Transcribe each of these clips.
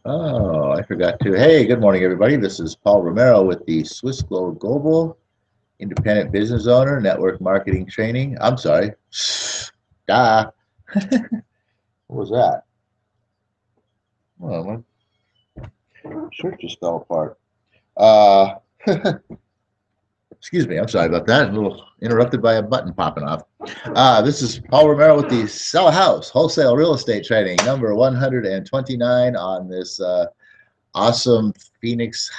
Oh, I forgot to. Hey, good morning, everybody. This is Paul Romero with the Swiss Globe Global Independent Business Owner Network Marketing Training. I'm sorry. Duh. What was that? Oh, my shirt just fell apart. Uh, excuse me. I'm sorry about that. A little interrupted by a button popping off. This is Paul Romero with the Sell a House Wholesale Real Estate Training, number 129 on this awesome Phoenix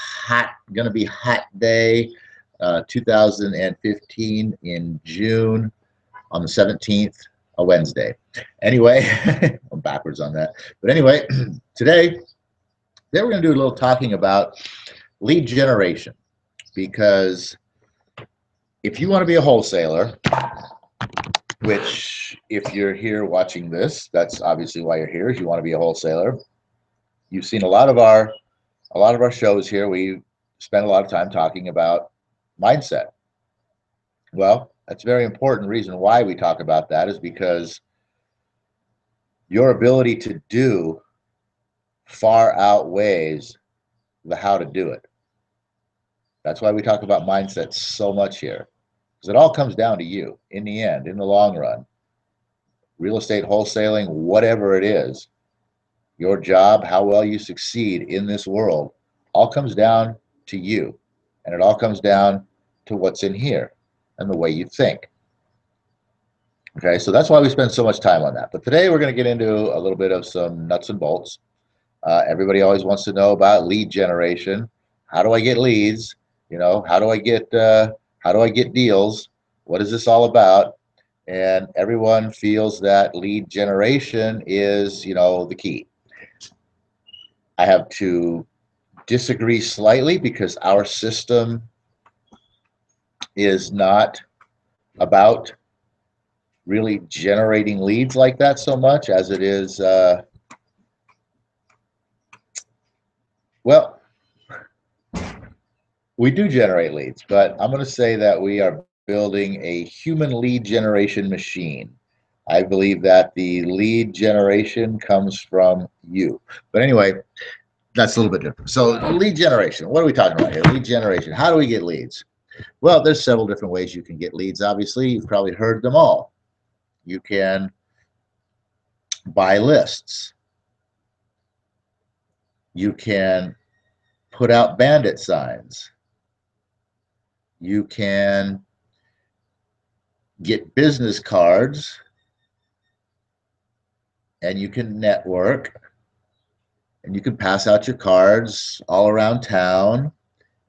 gonna be hot day, 2015 in June on the 17th, a Wednesday. Anyway, I'm backwards on that. But anyway, today we're gonna do a little talking about lead generation, because if you want to be a wholesaler, which if you're here watching this, that's obviously why you're here, is you want to be a wholesaler. You've seen a lot of our shows here. We spend a lot of time talking about mindset. Well, that's a very important reason why we talk about that, is because your ability to do far outweighs the how to do it. That's why we talk about mindset so much here, because it all comes down to you in the end, in the long run. Real estate, wholesaling, whatever it is, your job, how well you succeed in this world, all comes down to you. And it all comes down to what's in here and the way you think. Okay, so that's why we spend so much time on that. But today we're going to get into a little bit of some nuts and bolts. Everybody always wants to know about lead generation. How do I get leads? How do I get deals? What is this all about? And everyone feels that lead generation is, the key. I have to disagree slightly, because our system is not about really generating leads like that so much as it is, well, we do generate leads, but I'm going to say that we are building a human lead generation machine. I believe that the lead generation comes from you. But anyway, that's a little bit different. So lead generation, what are we talking about here? Lead generation. How do we get leads? Well, there's several different ways you can get leads. Obviously, you've probably heard them all. You can buy lists. You can put out bandit signs. You can get business cards, and you can network, and you can pass out your cards all around town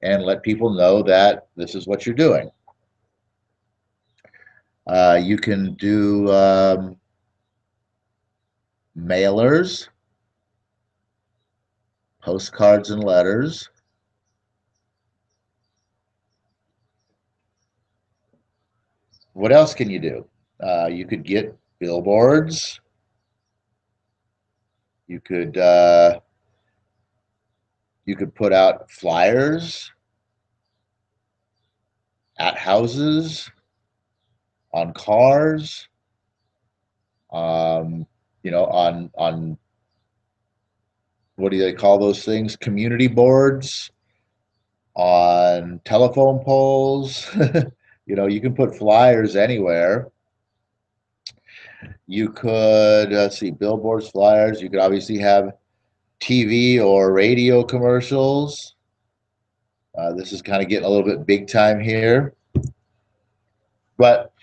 and let people know that this is what you're doing. You can do mailers, postcards and letters. What else can you do? You could get billboards. You could put out flyers at houses, on cars, on what do they call those things? Community boards, on telephone poles. You can put flyers anywhere. You could, let's see, billboards, flyers. You could obviously have TV or radio commercials. This is kind of getting a little bit big time here. But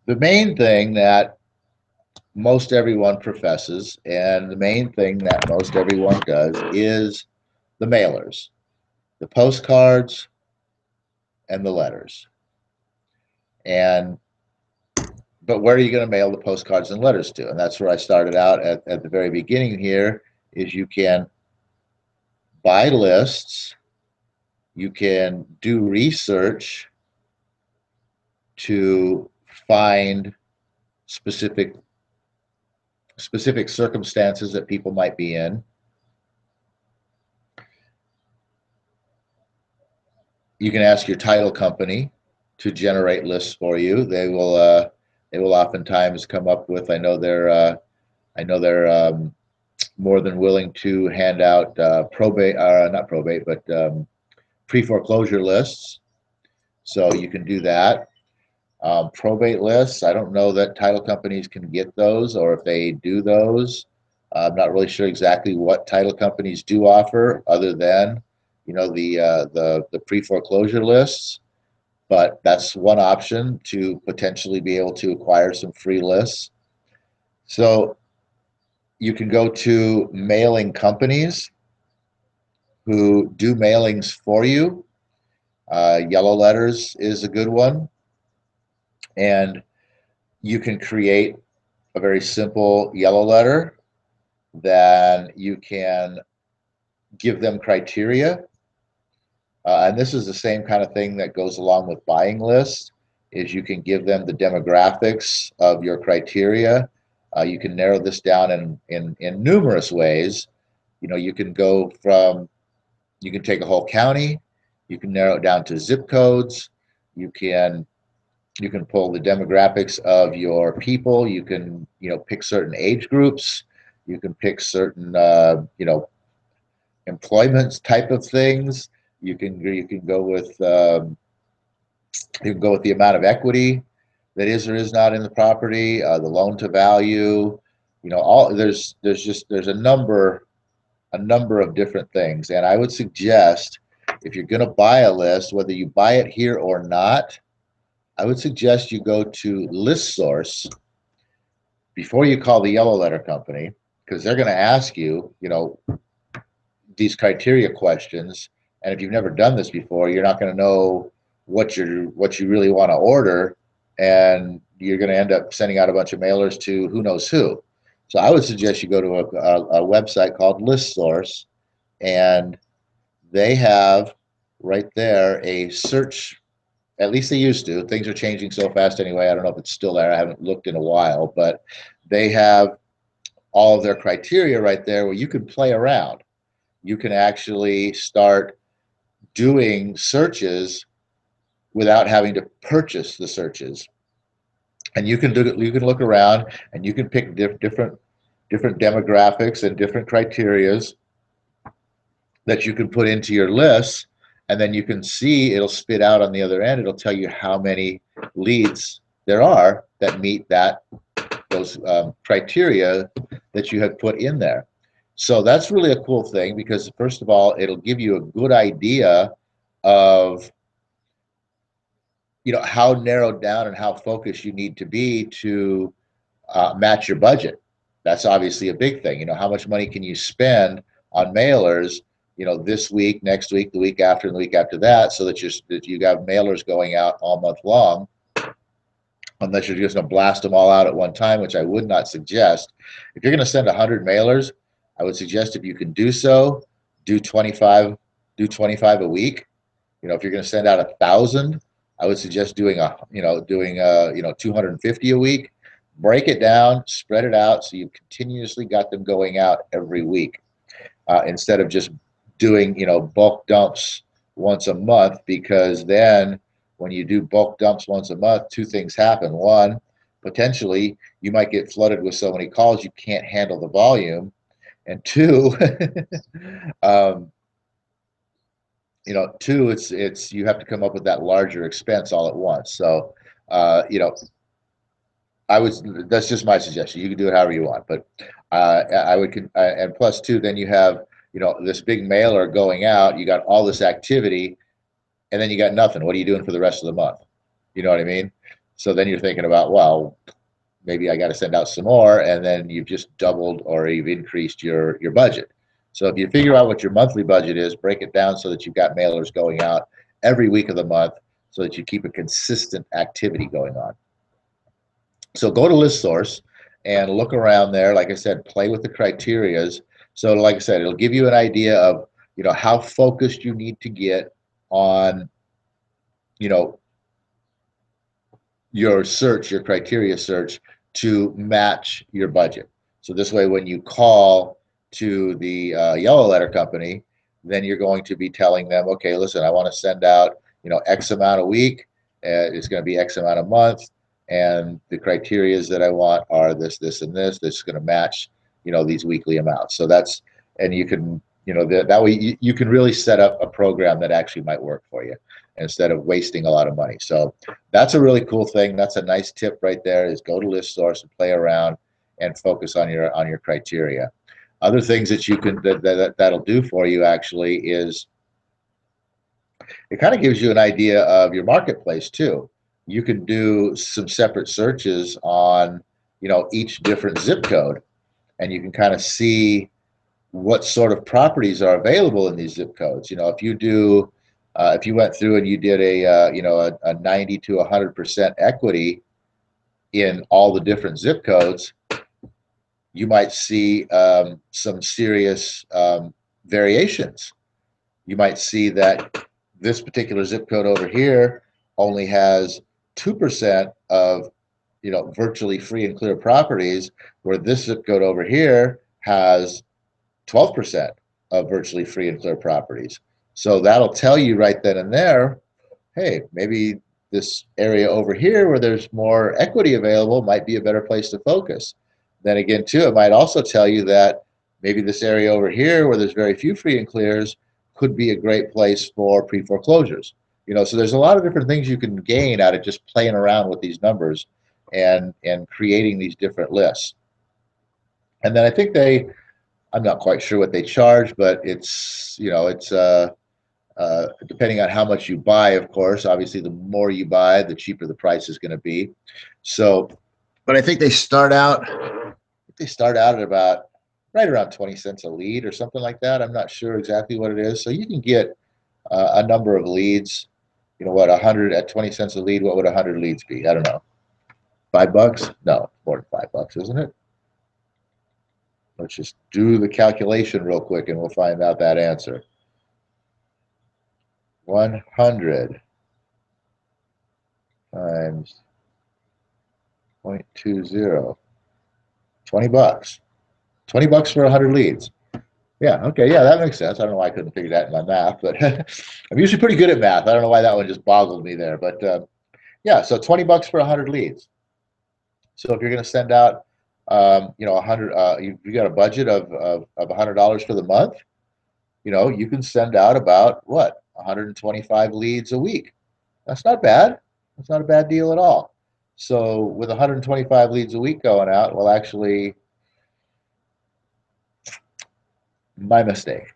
the main thing that most everyone professes, and the main thing that most everyone does, is the mailers, the postcards, and the letters. And but where are you going to mail the postcards and letters to? And that's where I started out at the very beginning here, is you can buy lists, you can do research to find specific circumstances that people might be in. You can ask your title company to generate lists for you. They will oftentimes come up with, I know they're more than willing to hand out probate, not probate, but pre-foreclosure lists. So you can do that. Probate lists, I don't know that title companies can get those, or if they do those. I'm not really sure exactly what title companies do offer, other than, the pre-foreclosure lists. But that's one option to potentially be able to acquire some free lists. So you can go to mailing companies who do mailings for you. Yellow Letters is a good one. And you can create a very simple yellow letter. Then you can give them criteria. And this is the same kind of thing that goes along with buying lists, is you can give them the demographics of your criteria. You can narrow this down in numerous ways. You can go from, you can take a whole county, you can narrow it down to zip codes, you can pull the demographics of your people, you can pick certain age groups, you can pick certain employment type of things. You can go with the amount of equity that is or is not in the property, the loan to value. All there's a number of different things, and I would suggest, if you're going to buy a list, whether you buy it here or not, I would suggest you go to ListSource before you call the yellow letter company, because they're going to ask you, these criteria questions. And if you've never done this before, you're not going to know what you really want to order, and you're going to end up sending out a bunch of mailers to who knows who. So I would suggest you go to a website called ListSource, and they have right there a search. At least they used to. Things are changing so fast anyway. I don't know if it's still there. I haven't looked in a while, but they have all of their criteria right there where you can play around. You can actually start doing searches without having to purchase the searches. And you can look around, and you can pick different demographics and different criterias that you can put into your list, and then you can see it'll spit out on the other end. It'll tell you how many leads there are that meet those criteria that you have put in there. So that's really a cool thing, because first of all, it'll give you a good idea of how narrowed down and how focused you need to be to match your budget. That's obviously a big thing. How much money can you spend on mailers, this week, next week, the week after, and the week after that, so that you got mailers going out all month long, unless you're just going to blast them all out at one time, which I would not suggest. If you're going to send 100 mailers, I would suggest, if you can do so, do 25 a week. If you're going to send out 1,000, I would suggest doing 250 a week. Break it down, spread it out, so you continuously got them going out every week, instead of just doing bulk dumps once a month. Because then when you do bulk dumps once a month, two things happen. One, potentially you might get flooded with so many calls you can't handle the volume, and two, it's you have to come up with that larger expense all at once. So that's just my suggestion. You can do it however you want, but I would, and plus two, then you have this big mailer going out. You got all this activity, and then you got nothing. What are you doing for the rest of the month? You know what I mean? So then you're thinking about, well, maybe I got to send out some more, and then you've just doubled or you've increased your budget. So if you figure out what your monthly budget is, break it down so that you've got mailers going out every week of the month, so that you keep a consistent activity going on. So go to ListSource and look around there. Like I said, play with the criterias. So like I said, it'll give you an idea of how focused you need to get on your search, your criteria search, to match your budget. So this way, when you call to the yellow letter company, then you're going to be telling them, okay, listen, I want to send out X amount a week. It's going to be X amount a month, and the criterias that I want are this, this, and this. This is going to match these weekly amounts. So that's, and you can, that way you can really set up a program that actually might work for you instead of wasting a lot of money. So that's a really cool thing. That's a nice tip right there, is go to list source and play around and focus on your criteria. Other things that you can that'll do for you actually is it kind of gives you an idea of your marketplace too. You can do some separate searches on each different zip code, and you can kind of see what sort of properties are available in these zip codes. If you went through and you did a 90 to 100% equity in all the different zip codes, you might see some serious variations. You might see that this particular zip code over here only has 2% of virtually free and clear properties, where this zip code over here has 12% of virtually free and clear properties. So that'll tell you right then and there, hey, maybe this area over here where there's more equity available might be a better place to focus. Then again, too, it might also tell you that maybe this area over here where there's very few free and clears could be a great place for pre-foreclosures. So there's a lot of different things you can gain out of just playing around with these numbers and creating these different lists. And then I think I'm not quite sure what they charge, but it's depending on how much you buy, of course. Obviously, the more you buy, the cheaper the price is going to be. So, but I think they start out at about right around 20 cents a lead or something like that. I'm not sure exactly what it is. So you can get a number of leads. 100 at 20 cents a lead. What would 100 leads be? I don't know. $5? No, more than $5, isn't it? Let's just do the calculation real quick and we'll find out that answer. 100 times 0.20. $20. $20 for 100 leads. Yeah, okay, yeah, that makes sense. I don't know why I couldn't figure that in my math, but I'm usually pretty good at math. I don't know why that one just boggled me there, but yeah, so $20 for 100 leads. So if you're going to send out, 100, you got a budget of $100 for the month, you can send out about what, 125 leads a week. That's not bad. That's not a bad deal at all. So with 125 leads a week going out, well, actually, my mistake.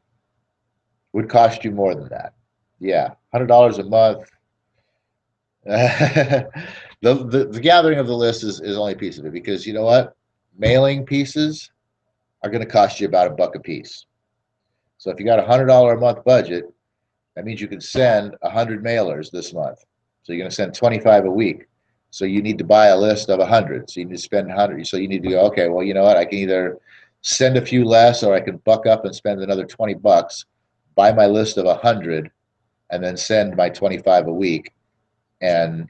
Would cost you more than that. Yeah, $100 a month. The gathering of the list is only a piece of it, because you know what? Mailing pieces are going to cost you about $1 a piece. So if you got a $100 a month budget, that means you can send 100 mailers this month. So you're going to send 25 a week. So you need to buy a list of 100. So you need to spend 100. So you need to go, okay, well, you know what? I can either send a few less, or I can buck up and spend another $20, buy my list of 100, and then send my 25 a week, and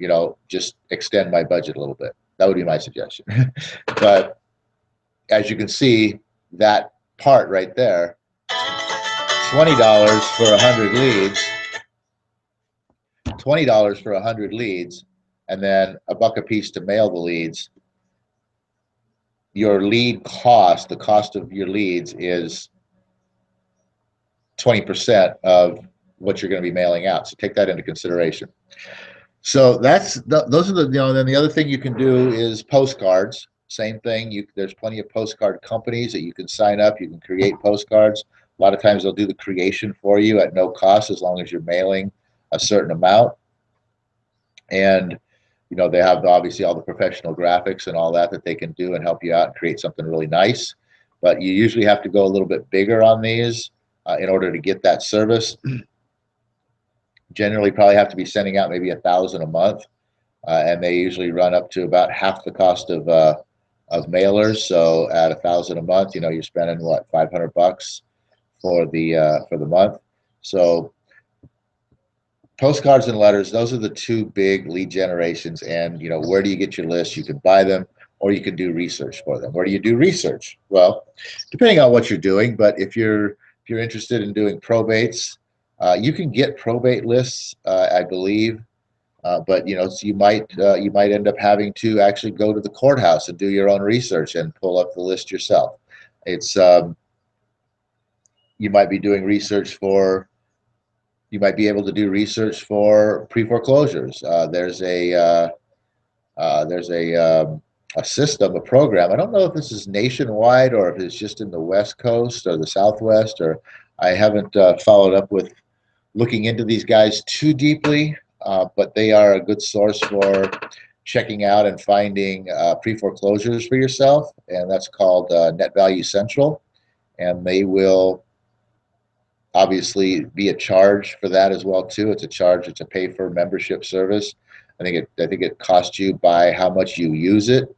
just extend my budget a little bit. That would be my suggestion. But as you can see, that part right there, $20 for 100 leads, $20 for 100 leads, and then $1 a piece to mail the leads. Your lead cost, the cost of your leads, is 20% of what you're going to be mailing out. So take that into consideration. So those are the, then the other thing you can do is postcards. Same thing. There's plenty of postcard companies that you can sign up. You can create postcards. A lot of times they'll do the creation for you at no cost, as long as you're mailing a certain amount. And they have obviously all the professional graphics and all that they can do and help you out and create something really nice. But you usually have to go a little bit bigger on these in order to get that service. Generally, probably have to be sending out maybe 1,000 a month, and they usually run up to about half the cost of mailers. So at 1,000 a month, you're spending what, $500 for the month. So postcards and letters, those are the two big lead generations. And where do you get your lists? You can buy them, or you can do research for them. Where do you do research? Well, depending on what you're doing, but if you're interested in doing probates, you can get probate lists, I believe, but so you might end up having to actually go to the courthouse and do your own research and pull up the list yourself. It's you might be doing research for. You might be able to do research for pre-foreclosures. There's a system, a program. I don't know if this is nationwide or if it's just in the West Coast or the Southwest, or I haven't followed up with looking into these guys too deeply, but they are a good source for checking out and finding pre-foreclosures for yourself, and that's called Net Value Central, and they will obviously be a charge for that as well too. It's a charge. It's a pay for membership service. I think it costs you by how much you use it.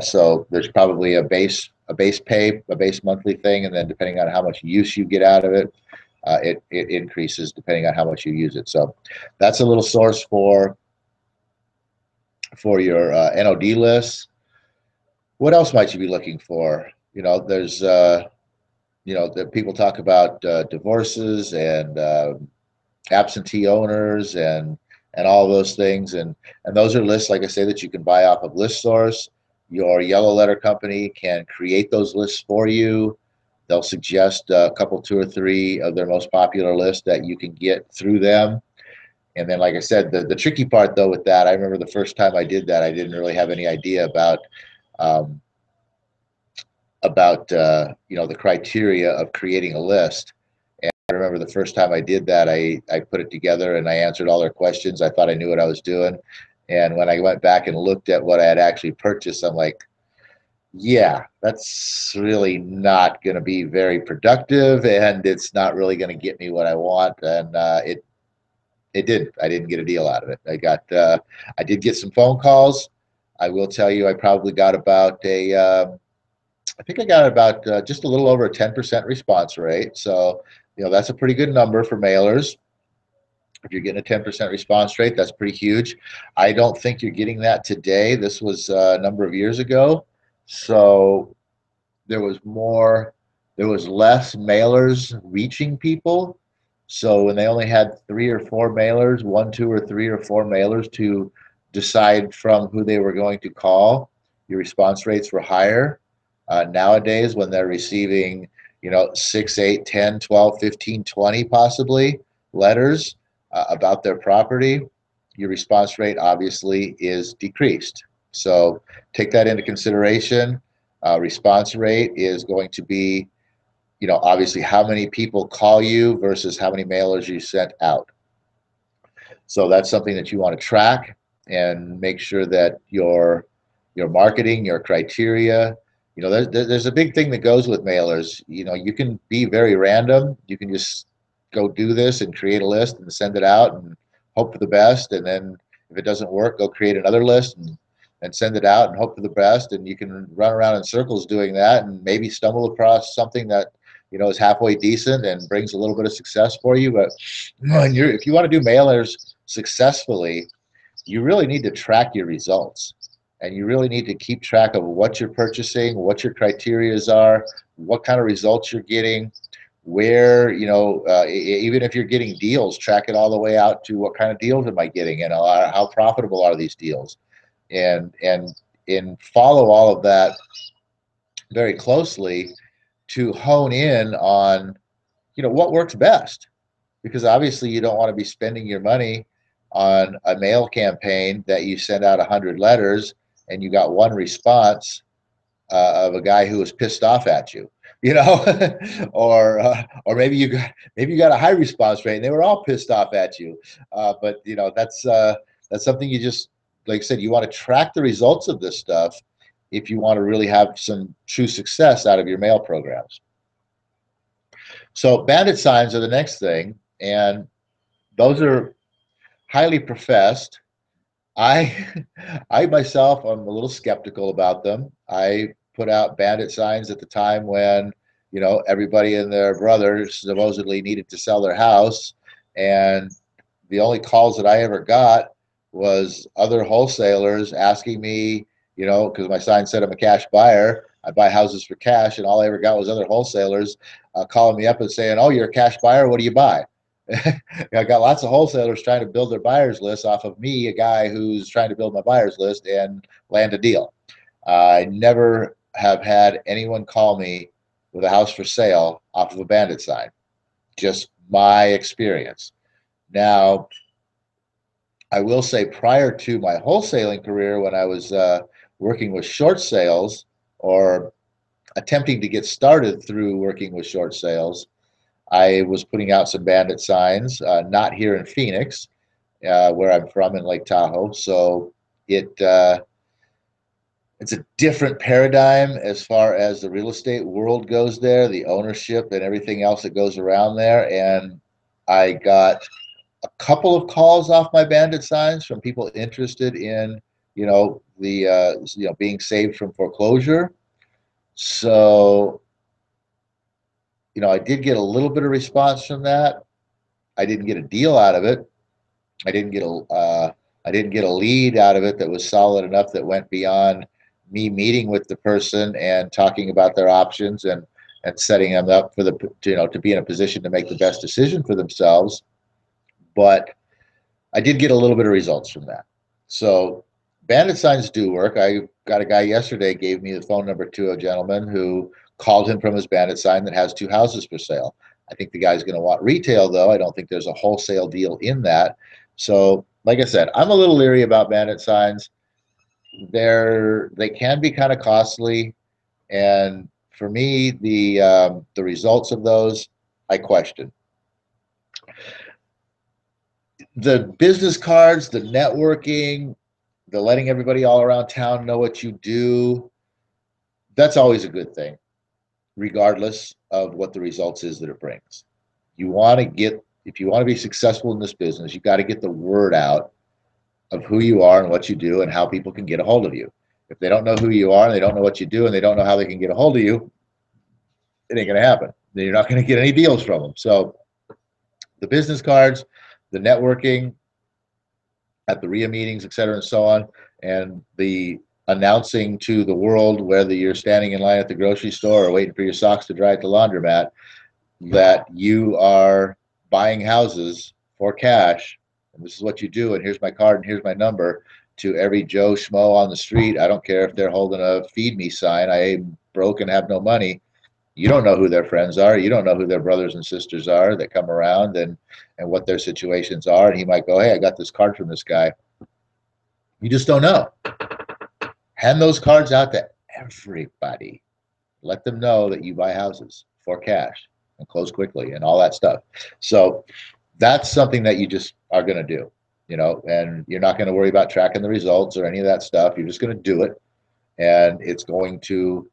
So there's probably a base monthly thing, and then depending on how much use you get out of it, it increases depending on how much you use it. So that's a little source for your NOD list. What else might you be looking for? There's that people talk about divorces and absentee owners and all those things, and those are lists, like I say, that you can buy off of ListSource. Your yellow letter company can create those lists for you. They'll suggest a couple, two or three of their most popular lists that you can get through them. And then, like I said, the tricky part though with that, I remember the first time I did that, I didn't really have any idea um, about the criteria of creating a list. And I remember the first time I did that, I put it together and I answered all their questions. I thought I knew what I was doing. And when I went back and looked at what I had actually purchased, I'm like, yeah, that's really not going to be very productive, and it's not really going to get me what I want. And it didn't. I didn't get a deal out of it. I did get some phone calls. I will tell you, I probably got about I think I got about just a little over a 10% response rate. So, that's a pretty good number for mailers. If you're getting a 10% response rate, that's pretty huge. I don't think you're getting that today. This was a number of years ago. So there was less mailers reaching people. So when they only had three or four mailers, one, two, or three or four mailers to decide from who they were going to call, your response rates were higher. Nowadays, when they're receiving, 6, 8, 10, 12, 15, 20 possibly letters about their property, your response rate obviously is decreased. So take that into consideration. Response rate is going to be, obviously how many people call you versus how many mailers you sent out. So that's something that you want to track and make sure that your marketing, your criteria, there's a big thing that goes with mailers. You can be very random. You can just go do this and create a list and send it out and hope for the best. And then if it doesn't work, go create another list and send it out and hope for the best. And you can run around in circles doing that and maybe stumble across something that is halfway decent and brings a little bit of success for you. But if you want to do mailers successfully, you really need to track your results, and you really need to keep track of what you're purchasing, what your criterias are, what kind of results you're getting, where, even if you're getting deals, track it all the way out to what kind of deals am I getting, and how profitable are these deals, and follow all of that very closely to hone in on, what works best. Because obviously you don't want to be spending your money on a mail campaign that you send out 100 letters and you got one response of a guy who was pissed off at you, or maybe you got a high response rate and they were all pissed off at you. But that's something you just, like I said, you want to track the results of this stuff if you want to really have some true success out of your mail programs. So bandit signs are the next thing, and those are highly professed. I I myself am a little skeptical about them. I put out bandit signs at the time when, everybody and their brother supposedly needed to sell their house, and the only calls that I ever got was other wholesalers asking me, because my sign said I'm a cash buyer. I buy houses for cash, and all I ever got was other wholesalers calling me up and saying, "Oh, you're a cash buyer. What do you buy?" I got lots of wholesalers trying to build their buyers list off of me, a guy who's trying to build my buyers list and land a deal. I never have had anyone call me with a house for sale off of a bandit sign. Just my experience. Now, I will say prior to my wholesaling career, when I was working with short sales or attempting to get started through working with short sales, I was putting out some bandit signs, not here in Phoenix, where I'm from in Lake Tahoe. So it's a different paradigm as far as the real estate world goes there, the ownership and everything else that goes around there. And I got a couple of calls off my bandit signs from people interested in, being saved from foreclosure. So, I did get a little bit of response from that. I didn't get a deal out of it. I didn't get a lead out of it that was solid enough that went beyond me meeting with the person and talking about their options and setting them up for to be in a position to make the best decision for themselves. But I did get a little bit of results from that. So bandit signs do work. I got a guy yesterday gave me the phone number to a gentleman who called him from his bandit sign that has 2 houses for sale. I think the guy's going to want retail, though. I don't think there's a wholesale deal in that. So, like I said, I'm a little leery about bandit signs. They can be kind of costly, and for me, the results of those I question. The business cards, the networking, the letting everybody all around town know what you do, that's always a good thing, regardless of what the results is that it brings. If you want to be successful in this business, you got to get the word out of who you are and what you do and how people can get a hold of you. If they don't know who you are and they don't know what you do and they don't know how they can get a hold of you, it ain't going to happen. Then you're not going to get any deals from them. So the business cards, the networking at the RIA meetings, et cetera, and so on, and the announcing to the world, whether you're standing in line at the grocery store or waiting for your socks to dry at the laundromat, that you are buying houses for cash, and this is what you do, and here's my card and here's my number, to every Joe Schmo on the street. I don't care if they're holding a feed me sign. I am broke and have no money. You don't know who their friends are. You don't know who their brothers and sisters are that come around and what their situations are. And he might go, hey, I got this card from this guy. You just don't know. Hand those cards out to everybody. Let them know that you buy houses for cash and close quickly and all that stuff. So that's something that you just are going to do, and you're not going to worry about tracking the results or any of that stuff. You're just going to do it, and it's going to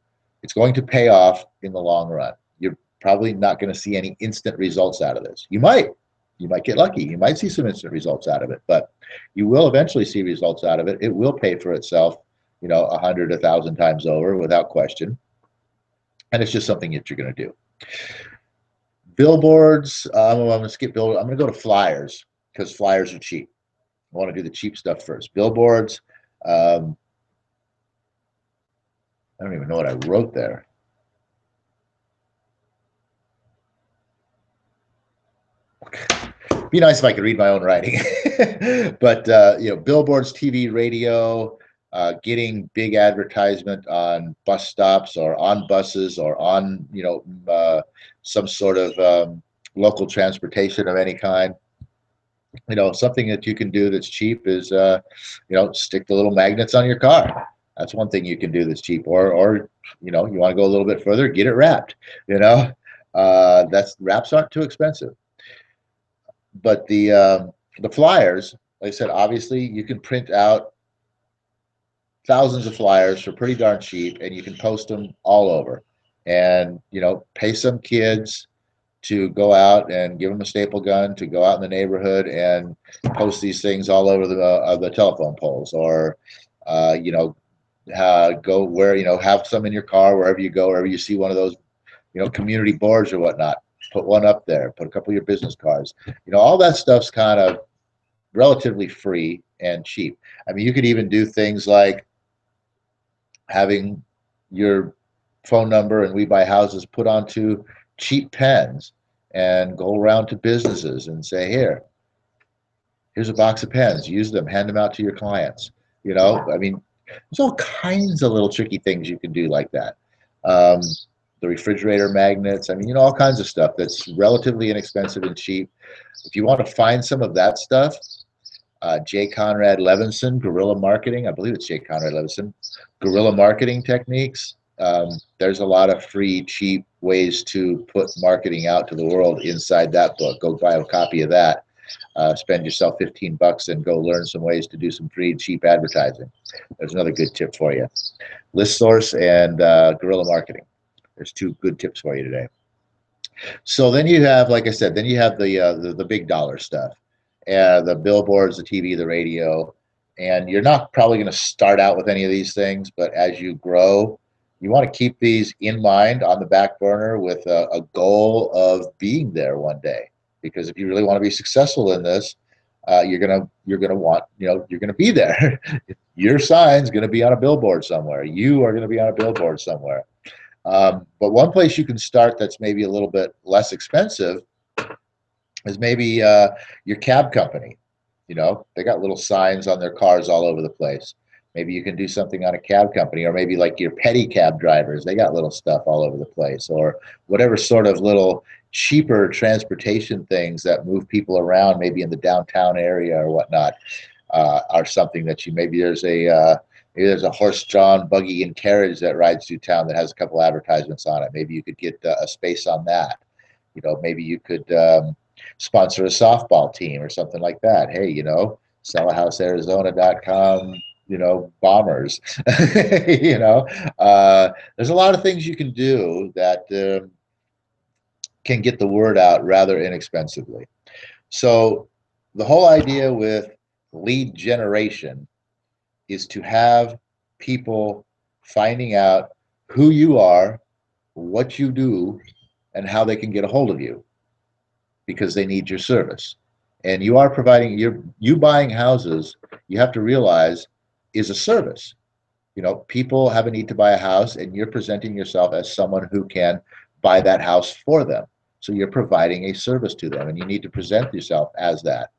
pay off in the long run. You're probably not going to see any instant results out of this. You might get lucky. You might see some instant results out of it, but you will eventually see results out of it. It will pay for itself, 100, 1,000 times over without question. And it's just something that you're going to do. Billboards, I'm going to skip billboards. I'm going to go to flyers because flyers are cheap. I want to do the cheap stuff first. Billboards, I don't even know what I wrote there. Be nice if I could read my own writing. But billboards, TV, radio, getting big advertisement on bus stops or on buses or on some sort of local transportation of any kind. Something that you can do that's cheap is stick the little magnets on your car. That's one thing you can do that's cheap. Or you want to go a little bit further, get it wrapped. Wraps aren't too expensive. But the flyers, like I said, obviously you can print out thousands of flyers for pretty darn cheap, and you can post them all over. And pay some kids to go out and give them a staple gun to go out in the neighborhood and post these things all over the telephone poles, or go where have some in your car wherever you go, wherever you see one of those community boards or whatnot. Put one up there, put a couple of your business cards. All that stuff's kind of relatively free and cheap. I mean, you could even do things like having your phone number and We Buy Houses put onto cheap pens and go around to businesses and say, here's a box of pens, use them, hand them out to your clients. I mean, There's all kinds of little tricky things you can do like that. Um, the refrigerator magnets, I mean, all kinds of stuff that's relatively inexpensive and cheap. If you want to find some of that stuff, J. Conrad Levinson, Guerrilla Marketing, I believe it's J. Conrad Levinson, Guerrilla Marketing Techniques. There's a lot of free, cheap ways to put marketing out to the world inside that book. Go buy a copy of that. Spend yourself $15 and go learn some ways to do some free, cheap advertising. There's another good tip for you. List Source and Guerrilla Marketing. There's two good tips for you today. So then you have, like I said, then you have the big dollar stuff, the billboards, the TV, the radio, and you're not probably going to start out with any of these things, but as you grow, you want to keep these in mind on the back burner with a goal of being there one day. Because if you really want to be successful in this, you're gonna want, you're gonna be there. Your sign's gonna be on a billboard somewhere. You are gonna be on a billboard somewhere. But one place you can start that's maybe a little bit less expensive is maybe your cab company. They got little signs on their cars all over the place. Maybe you can do something on a cab company, or maybe like your petty cab drivers, they got little stuff all over the place, or whatever sort of little cheaper transportation things that move people around, maybe in the downtown area or whatnot, are something that maybe there's a horse-drawn buggy and carriage that rides through town that has a couple advertisements on it. Maybe you could get a space on that. Maybe you could sponsor a softball team or something like that. Hey, sellahousearizona.com, Bombers. There's a lot of things you can do that can get the word out rather inexpensively. So the whole idea with lead generation is to have people finding out who you are, what you do, and how they can get a hold of you, because they need your service. And you are providing, you buying houses, you have to realize, is a service. People have a need to buy a house, and you're presenting yourself as someone who can buy that house for them. So you're providing a service to them, and you need to present yourself as that.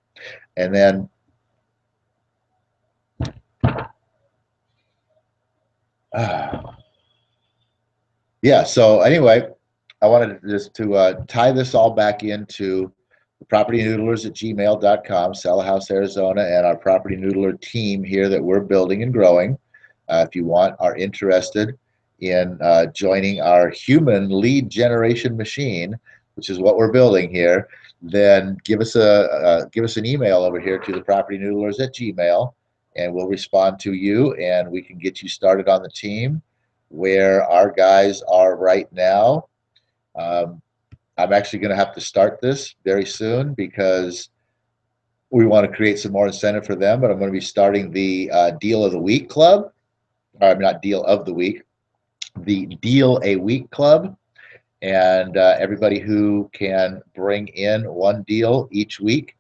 And then yeah, so anyway, I wanted just to tie this all back into the PropertyNoodlers@gmail.com, Sell a House Arizona, and our Property Noodler team here that we're building and growing. If you are interested in joining our human lead generation machine, which is what we're building here, then give us an email over here to the PropertyNoodlers@gmail, and we'll respond to you, and we can get you started on the team where our guys are right now. I'm actually going to have to start this very soon because we want to create some more incentive for them, but I'm going to be starting the Deal of the Week Club. Not Deal of the Week, the Deal a Week Club. And everybody who can bring in one deal each week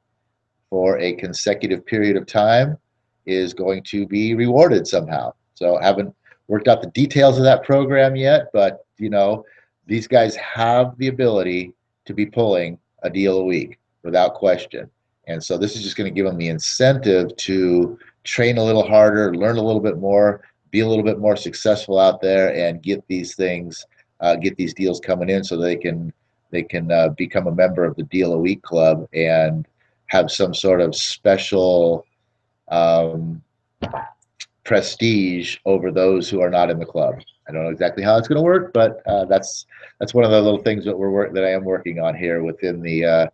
for a consecutive period of time is going to be rewarded somehow. So I haven't worked out the details of that program yet, but these guys have the ability to be pulling a deal a week without question. And so this is just going to give them the incentive to train a little harder, learn a little bit more, be a little bit more successful out there, and get these things, get these deals coming in, so they can become a member of the Deal a Week Club and have some sort of special prestige over those who are not in the club. I don't know exactly how it's going to work, but that's one of the little things that I am working on here within the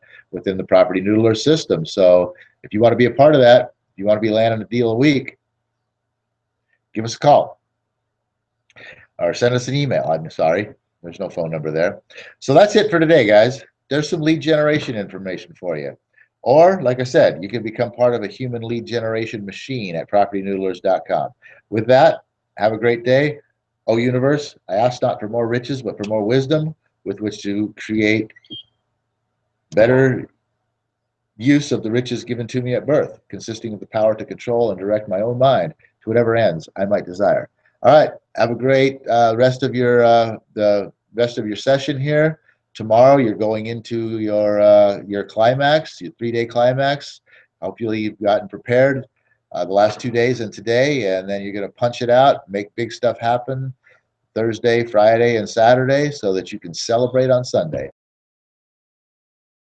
Property Noodler system. So if you want to be a part of that, if you want to be landing a deal a week, give us a call or send us an email. I'm sorry, there's no phone number there. So that's it for today, guys. There's some lead generation information for you. Or, like I said, you can become part of a human lead generation machine at PropertyNoodlers.com. With that, have a great day. Oh, universe, I ask not for more riches, but for more wisdom with which to create better use of the riches given to me at birth, consisting of the power to control and direct my own mind to whatever ends I might desire. All right, have a great rest of the rest of your session here. Tomorrow you're going into your climax, your 3-day climax. Hopefully you've gotten prepared. the last 2 days and today, and then you're going to punch it out, make big stuff happen Thursday, Friday, and Saturday so that you can celebrate on Sunday.